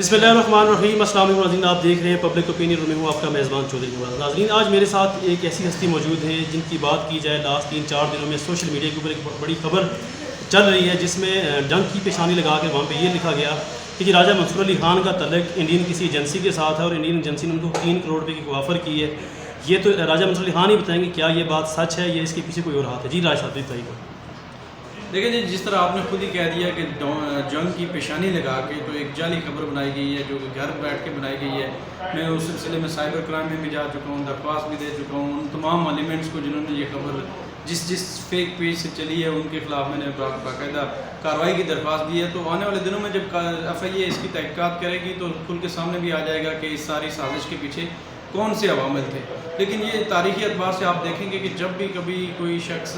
بسم اللہ الرحمن الرحیم. السلام علیکم ناظرین, آپ دیکھ رہے ہیں پبلک اوپینین اور میں ہوں آپ کا میزبان چودھری نواز. ناظرین, آج میرے ساتھ ایک ایسی ہستی موجود ہے جن کی بات کی جائے لاسٹ 3-4 دنوں میں سوشل میڈیا کے اوپر ایک بڑی خبر چل رہی ہے جس میں جنگ کی پیشانی لگا کے وہاں پہ یہ لکھا گیا کہ راجہ منصور علی خان کا تعلق انڈین کسی ایجنسی کے ساتھ ہے اور انڈین ایجنسی نے ان کو 3 کروڑ روپے کی آفر کی ہے. یہ تو راجہ منصور علی خان ہی بتائیں گے کیا یہ بات سچ ہے یا اس کے پیچھے کوئی اور ہاتھ ہے. جی راج صاحب بتائیے. دیکھیں جی, جس طرح آپ نے خود ہی کہہ دیا کہ جنگ کی پیشانی لگا کے تو ایک جعلی خبر بنائی گئی ہے جو کہ گھر بیٹھ کے بنائی گئی ہے. میں اس سلسلے میں سائبر کرائم میں بھی جا چکا ہوں, درخواست بھی دے چکا ہوں. ان تمام ایلیمنٹس کو جنہوں نے یہ خبر جس فیک پیج سے چلی ہے ان کے خلاف میں نے باقاعدہ کارروائی کی درخواست دی ہے. تو آنے والے دنوں میں جب ایف آئی اے اس کی تحقیقات کرے گی تو کھل کے سامنے بھی آ جائے گا کہ اس ساری سازش کے پیچھے کون سے عوامل تھے. لیکن یہ تاریخی اعتبار سے آپ دیکھیں گے کہ جب بھی کبھی کوئی شخص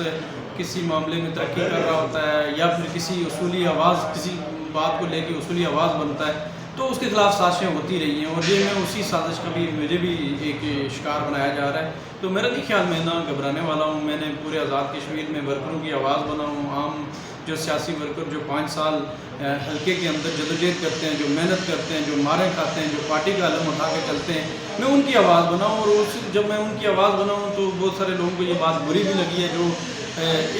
کسی معاملے میں ترقی کر رہا ہوتا ہے یا پھر کسی اصولی آواز کسی بات کو لے کے اصولی آواز بنتا ہے تو اس کے خلاف سازشیں ہوتی رہی ہیں, اور یہ میں اسی سازش کا بھی مجھے بھی ایک شکار بنایا جا رہا ہے. تو میرا نہیں خیال میں نہ گھبرانے والا ہوں. میں نے پورے آزاد کشمیر میں ورکروں کی آواز بنا ہوں. عام جو سیاسی ورکر جو 5 سال حلقے کے اندر جدوجہد کرتے ہیں, جو محنت کرتے ہیں, جو مارے کھاتے ہیں, جو پارٹی کا علم اٹھا کے چلتے ہیں, میں ان کی آواز بناؤں. اور جب میں ان کی آواز بناؤں تو بہت سارے لوگوں کو یہ بات بری بھی لگی ہے جو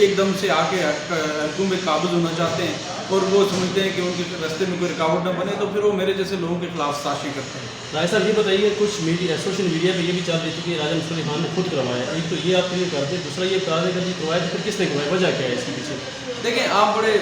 ایک دم سے آ کے حلقوں میں قابض ہونا چاہتے ہیں اور وہ سمجھتے ہیں کہ ان کے راستے میں کوئی رکاوٹ نہ بنے, تو پھر وہ میرے جیسے لوگوں کے خلاف سازشیں کرتے ہیں. راج صاحب یہ بتائیے, کچھ سوشل میڈیا پہ یہ بھی چل رہی تھی کہ راجہ منصور علی خان نے خود کروایا. ایک تو یہ آپ کلیئر کرتے, دوسرا یہ بتا دیں کہ یہ کروایا تو پھر کس نے کروایا, وجہ کیا ہے اس کے پیچھے؟ دیکھیں, آپ بڑے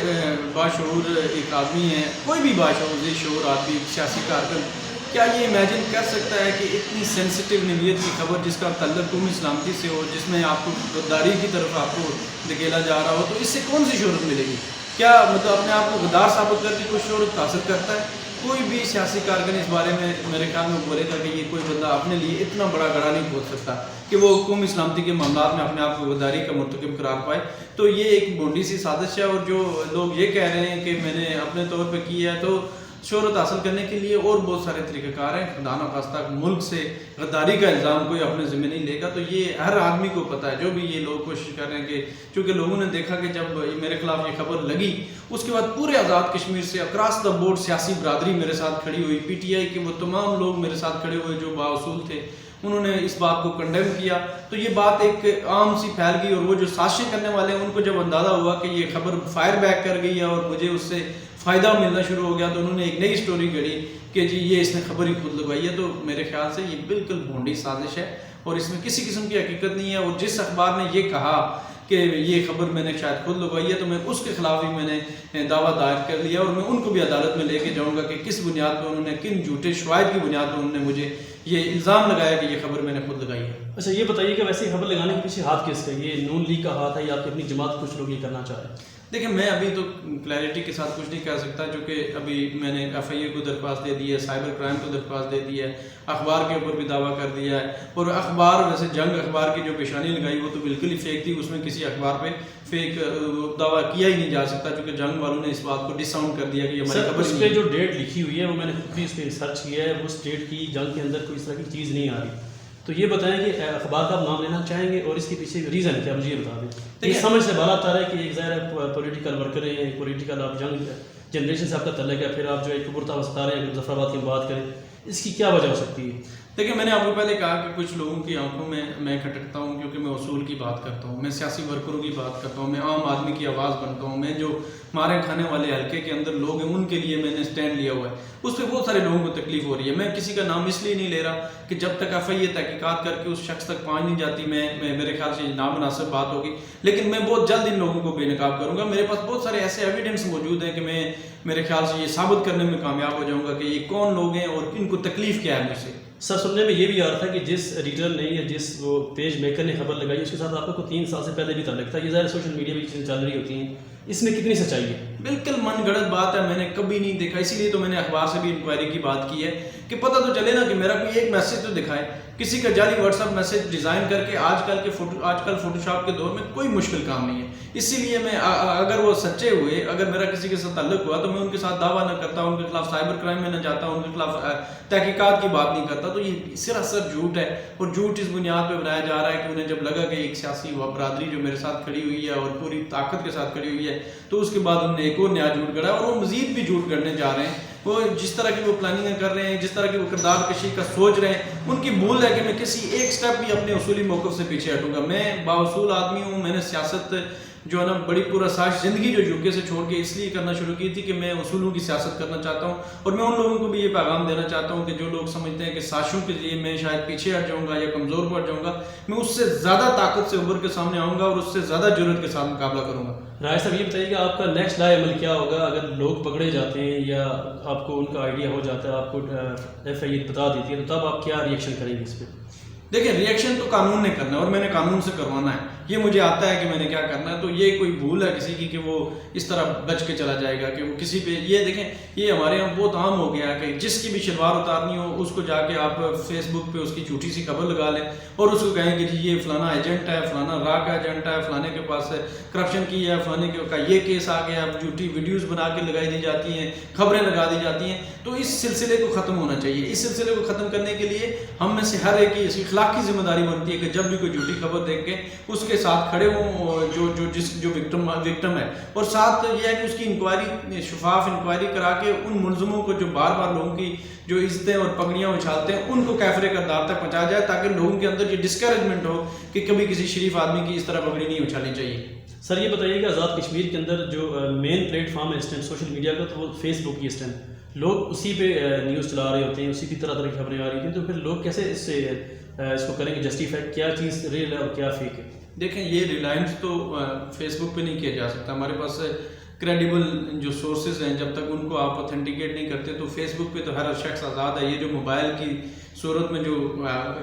باشعور ایک آدمی ہیں, کوئی بھی شعور آدمی سیاسی کارکن کیا یہ امیجن کر سکتا ہے کہ اتنی سینسٹیو نوعیت کی خبر جس کا تعلق قومی سلامتی سے ہو, جس میں آپ کو غداری کی طرف آپ کو دھکیلا جا رہا ہو, تو اس سے کون سی شہرت ملے گی؟ کیا مطلب اپنے آپ کو غدار ثابت کر کے کوئی شہرت حاصل کرتا ہے؟ کوئی بھی سیاسی کارکن اس بارے میں میرے خیال میں بولے گا کہ یہ کوئی بندہ اپنے لیے اتنا بڑا گڑھا نہیں کھود سکتا کہ وہ قومی سلامتی کے معاملات میں اپنے آپ کو غداری کا مرتکب قرار پائے. تو یہ ایک بونڈی سی سازش ہے, اور جو لوگ یہ کہہ رہے ہیں کہ میں نے اپنے طور پہ کی ہے تو شہرت حاصل کرنے کے لیے اور بہت سارے طریقہ کار ہیں. خدا نخواستہ ملک سے غداری کا الزام کوئی اپنے ذمہ نہیں لے گا. تو یہ ہر آدمی کو پتہ ہے, جو بھی یہ لوگ کوشش کر رہے ہیں کہ چونکہ لوگوں نے دیکھا کہ جب میرے خلاف یہ خبر لگی اس کے بعد پورے آزاد کشمیر سے اکراس دا بورڈ سیاسی برادری میرے ساتھ کھڑی ہوئی, پی ٹی آئی کے وہ تمام لوگ میرے ساتھ کھڑے ہوئے جو بااصول تھے, انہوں نے اس بات کو کنڈیم کیا. تو یہ بات ایک عام سی پھیل گئی, اور وہ جو سازشیں کرنے والے ہیں ان کو جب اندازہ ہوا کہ یہ خبر فائر بیک کر گئی ہے اور مجھے اس سے فائدہ ملنا شروع ہو گیا, تو انہوں نے ایک نئی سٹوری گھڑی کہ جی یہ اس نے خبر ہی خود لگوائی ہے. تو میرے خیال سے یہ بالکل بھونڈی سازش ہے اور اس میں کسی قسم کی حقیقت نہیں ہے. اور جس اخبار نے یہ کہا کہ یہ خبر میں نے شاید خود لگوائی ہے تو میں اس کے خلاف ہی میں نے دعویٰ دائر کر لیا, اور میں ان کو بھی عدالت میں لے کے جاؤں گا کہ کس بنیاد پہ انہوں نے, کن جھوٹے شواہد کی بنیاد پہ انہوں نے مجھے یہ الزام لگایا کہ یہ خبر میں نے خود لگائی ہے. اچھا یہ بتائیے کہ ویسے خبر لگانے کے پیچھے ہاتھ کس کا, یہ نون لیگ کا ہاتھ ہے یا آپ کی اپنی جماعت کچھ لوگ یہ کرنا چاہ رہے ہیں؟ دیکھیں, میں ابھی تو کلیئرٹی کے ساتھ کچھ نہیں کہہ سکتا, چونکہ ابھی میں نے ایف آئی اے کو درخواست دے دی ہے, سائبر کرائم کو درخواست دے دی ہے, اخبار کے اوپر بھی دعویٰ کر دیا ہے. اور اخبار ویسے جنگ اخبار کی جو پیشانی لگائی وہ تو بالکل ہی فیک تھی, اس میں کسی اخبار پہ فیک دعویٰ کیا ہی نہیں جا سکتا, چونکہ جنگ والوں نے اس بات کو ڈس ساؤنڈ کر دیا کہ یہ ہماری خبر. اس پہ جو ڈیٹ لکھی ہوئی ہے وہ میں نے خود بھی اس پہ ریسرچ کیا ہے, اس ڈیٹ کی جنگ کے اندر کوئی اس طرح کی چیز نہیں آ رہی. تو یہ بتائیں کہ اخبار کا آپ نام لینا چاہیں گے اور اس کے پیچھے ریزن کیا, مجھے یہ بتا دیں. یہ سمجھ سے بالا تار ہے کہ ایک ظاہر ہے پولیٹیکل ورکر ہیں, ایک پولیٹیکل آپ جنگ جنریشن سے آپ کا تعلق ہے, پھر آپ جو ایک کبرتا ستا رہے ہیں ظفر آباد کی بات کریں, اس کی کیا وجہ ہو سکتی ہے؟ دیکھیں, میں نے آپ کو پہلے کہا کہ کچھ لوگوں کی آنکھوں میں کھٹکتا ہوں کیونکہ میں اصول کی بات کرتا ہوں, میں سیاسی ورکروں کی بات کرتا ہوں, میں عام آدمی کی آواز بنتا ہوں, میں جو مارے کھانے والے حلقے کے اندر لوگ ہیں ان کے لیے میں نے سٹینڈ لیا ہوا ہے. اس پہ بہت سارے لوگوں کو تکلیف ہو رہی ہے. میں کسی کا نام اس لیے نہیں لے رہا کہ جب تک ایف آئی اے تحقیقات کر کے اس شخص تک پہنچ نہیں جاتی میں میرے خیال سے یہ نامناسب بات ہوگی, لیکن میں بہت جلد ان لوگوں کو بے نقاب کروں گا. میرے پاس بہت سارے ایسے ایویڈنس موجود ہیں کہ میں میرے خیال سے یہ ثابت کرنے میں کامیاب ہو جاؤں گا کہ یہ کون لوگ ہیں اور ان کو تکلیف کیا ہے مجھ سے. سر سننے میں یہ بھی آ رہا تھا کہ جس ایڈیٹر نے یا جس وہ پیج میکر نے خبر لگائی اس کے ساتھ آپ کو 3 سال سے پہلے بھی تعلق تھا. یہ ظاہر سوشل میڈیا پہ چیزیں چل رہی ہوتی ہیں, اس میں کتنی سچائی ہے؟ بالکل من گڑت بات ہے, میں نے کبھی نہیں دیکھا, اسی لیے تو میں نے اخبار سے بھی انکوائری کی بات کی ہے کہ پتہ تو چلے نا کہ میرا کوئی ایک میسج تو دکھائے. کسی کا جعلی واٹس ایپ میسج ڈیزائن کر کے آج کل فوٹو شاپ کے دور میں کوئی مشکل کام نہیں ہے. اسی لیے میں اگر وہ سچے ہوئے, اگر میرا کسی کے ساتھ تعلق ہوا تو میں ان کے ساتھ دعویٰ نہ کرتا, ان کے خلاف سائبر کرائم میں نہ جاتا, ان کے خلاف تحقیقات کی بات نہیں کرتا. تو یہ سراسر جھوٹ ہے, اور جھوٹ اس بنیاد پہ بنایا جا رہا ہے کہ انہیں جب لگا کہ ایک سیاسی برادری جو میرے ساتھ کھڑی ہوئی ہے اور پوری طاقت کے ساتھ کھڑی ہوئی ہے, تو اس کے بعد انہوں نے ایک اور نیا جھوٹ گڑھا اور وہ مزید بھی جھوٹ گڑھنے جا رہے ہیں. وہ جس طرح کی وہ پلاننگیں کر رہے ہیں، جس طرح کی وہ کردار کشی کا سوچ رہے ہیں، ان کی بھول ہے کہ میں کسی ایک سٹیپ بھی اپنے اصولی موقف سے پیچھے ہٹوں گا. میں بااصول آدمی ہوں. میں نے سیاست جو ہے نا بڑی پراساش زندگی جو یوکے سے چھوڑ کے اس لیے کرنا شروع کی تھی کہ میں اصولوں کی سیاست کرنا چاہتا ہوں. اور میں ان لوگوں کو بھی یہ پیغام دینا چاہتا ہوں کہ جو لوگ سمجھتے ہیں کہ سازشوں کے ذریعے میں شاید پیچھے ہٹ جاؤں گا یا کمزور پڑ جاؤں گا، میں اس سے زیادہ طاقت سے ابھر کے سامنے آؤں گا اور اس سے زیادہ جرأت کے ساتھ مقابلہ کروں گا. راجہ صاحب یہ بتائیے کہ آپ کا نیکسٹ لائے عمل کیا ہوگا اگر لوگ پکڑے جاتے ہیں یا آپ کو ان کا آئیڈیا ہو جاتا ہے، آپ کو ایف آئی بتا دیتی ہے، تو تب آپ کیا ریئیکشن کریں گے اس پہ؟ دیکھیں ریئیکشن تو قانون نے کرنا ہے اور میں نے قانون سے کروانا ہے. یہ مجھے آتا ہے کہ میں نے کیا کرنا ہے. تو یہ کوئی بھول ہے کسی کی کہ وہ اس طرح بچ کے چلا جائے گا کہ وہ کسی پہ، یہ دیکھیں یہ ہمارے یہاں بہت عام ہو گیا ہے کہ جس کی بھی شلوار اتارنی ہو اس کو جا کے آپ فیس بک پہ اس کی جھوٹی سی خبر لگا لیں اور اس کو کہیں کہ جی یہ فلانا ایجنٹ ہے، فلانا را کا ایجنٹ ہے، فلانے کے پاس کرپشن کی ہے، فلانے کا یہ کیس آ گیا. جھوٹی ویڈیوز بنا کے لگائی دی جاتی ہیں، خبریں لگا دی جاتی ہیں. تو اس سلسلے کو ختم ہونا چاہیے. اس سلسلے کو ختم کرنے کے لیے ہم میں سے ہر ایک کی اخلاقی ذمہ داری بنتی ہے کہ جب بھی کوئی جھوٹی خبر دیکھ کے اس کے ساتھ کھڑے ہوں جو وکٹم ہے، اور ساتھ یہ ہے کہ اس کی انکوائری، شفاف انکوائری کرا کے ان ملزموں کو جو بار بار لوگوں کی جو عزتیں اور پگڑیاں اچھالتے ہیں ان کو کیفرے کردار تک پہنچایا جائے تاکہ لوگوں کے اندر یہ ڈسکریجمنٹ ہو کہ کبھی کسی شریف آدمی کی اس طرح پگڑی نہیں اچھالنی چاہیے. سر یہ بتائیے کہ آزاد کشمیر کے اندر جو مین پلیٹ فارم ہے اس ٹائم سوشل میڈیا کا، تو وہ فیس بک ہی اس ٹائم لوگ اسی پہ نیوز چلا رہے ہوتے ہیں، اسی کی طرح طرح کی خبریں آ رہی ہیں. تو پھر لوگ کیسے اس کو کریں گے جسٹیفائی کیا چیز ریئل ہے اور کیا فیک ہے؟ دیکھیں یہ ریلائنس تو فیس بک پہ نہیں کیا جا سکتا. ہمارے پاس کریڈیبل جو سورسز ہیں، جب تک ان کو آپ اوتھینٹیکیٹ نہیں کرتے تو فیس بک پہ تو ہر شخص آزاد ہے. یہ جو موبائل کی صورت میں جو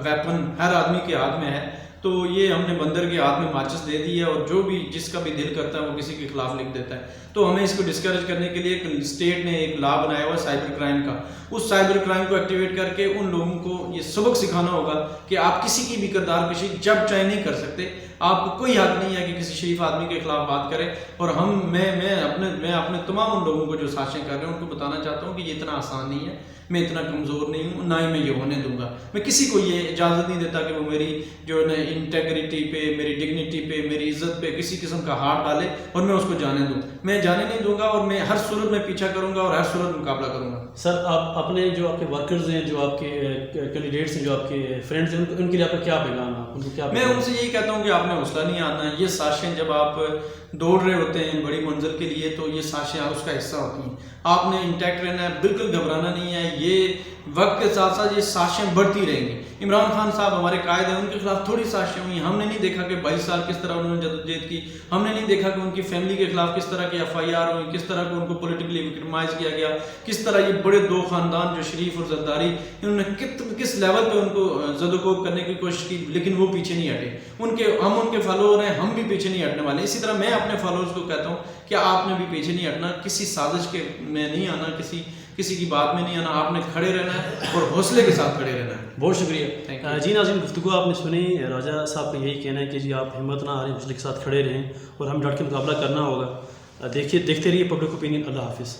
ویپن ہر آدمی کے ہاتھ میں ہے، تو یہ ہم نے بندر کے ہاتھ میں ماچس دے دی ہے اور جو بھی جس کا بھی دل کرتا ہے وہ کسی کے خلاف لکھ دیتا ہے. تو ہمیں اس کو ڈسکریج کرنے کے لیے اسٹیٹ نے ایک لا بنایا ہوا ہے سائبر کرائم کا. اس سائبر کرائم کو ایکٹیویٹ کر کے ان لوگوں کو یہ سبق سکھانا ہوگا کہ آپ کسی کی بھی کردار کشی جب چاہے نہیں کر سکتے. آپ کو کوئی حق نہیں ہے کہ کسی شریف آدمی کے خلاف بات کرے. اور میں اپنے تمام ان لوگوں کو جو سازشیں کر رہے ہیں ان کو بتانا چاہتا ہوں کہ یہ اتنا آسان نہیں ہے. میں اتنا کمزور نہیں ہوں، نہ ہی میں یہ ہونے دوں گا. میں کسی کو یہ اجازت نہیں دیتا کہ وہ میری جو ہے انٹیگریٹی پہ، میری ڈگنیٹی پہ، میری عزت پہ کسی قسم کا ہاتھ ڈالے اور میں اس کو جانے دوں. میں جانے نہیں دوں گا اور میں ہر صورت میں پیچھا کروں گا اور ہر صورت مقابلہ کروں گا. سر آپ اپنے جو آپ کے ورکرز ہیں، جو آپ کے کینڈیڈیٹس ہیں، جو آپ کے فرینڈز ہیں، ان کے لیے آپ کا کیا پیغام ہے؟ ان کو کیا میں ان سے یہی کہتا ہوں کہ آپ نے حوصلہ نہیں آنا. یہ سازشیں جب آپ دوڑ رہے ہوتے ہیں بڑی منزل کے لیے تو یہ سازشیں اس کا حصہ ہوتی ہیں. آپ نے انٹیکٹ رہنا ہے، بالکل گھبرانا نہیں ہے. یہ وقت کے ساتھ ساتھ یہ سازشیں بڑھتی رہیں گی. عمران خان صاحب ہمارے قائد ہیں، ان کے خلاف تھوڑی سازشیں ہوئی. ہم نے نہیں دیکھا کہ 22 سال کس طرح انہوں نے جدوجہد کی. ہم نے نہیں دیکھا کہ ان کی فیملی کے خلاف کس طرح کی FIR ہوئی، کس طرح کو ان کو پولیٹیکلی وکٹمائز کیا گیا، کس طرح یہ بڑے دو خاندان جو شریف اور زرداری، انہوں نے کس لیول پہ ان کو زد و کوب کرنے کی کوشش کی، لیکن وہ پیچھے نہیں ہٹے. ہم ان کے فالوور ہیں، ہم بھی پیچھے نہیں ہٹنے والے. اسی طرح میں اپنے فالوورز کو کہتا ہوں کہ آپ نے بھی پیچھے نہیں ہٹنا، کسی سازش کے میں نہیں آنا، کسی کی بات میں نہیں آنا. آپ نے کھڑے رہنا ہے اور حوصلے کے ساتھ کھڑے رہنا ہے. بہت شکریہ. جی ناظرین، گفتگو آپ نے سنی. راجہ صاحب کا یہی کہنا ہے کہ جی آپ ہمت نہ ہاریں، حوصلے کے ساتھ کھڑے رہیں اور ہم ڈٹ کے مقابلہ کرنا ہوگا. دیکھتے رہیے پبلک اوپینین. اللہ حافظ.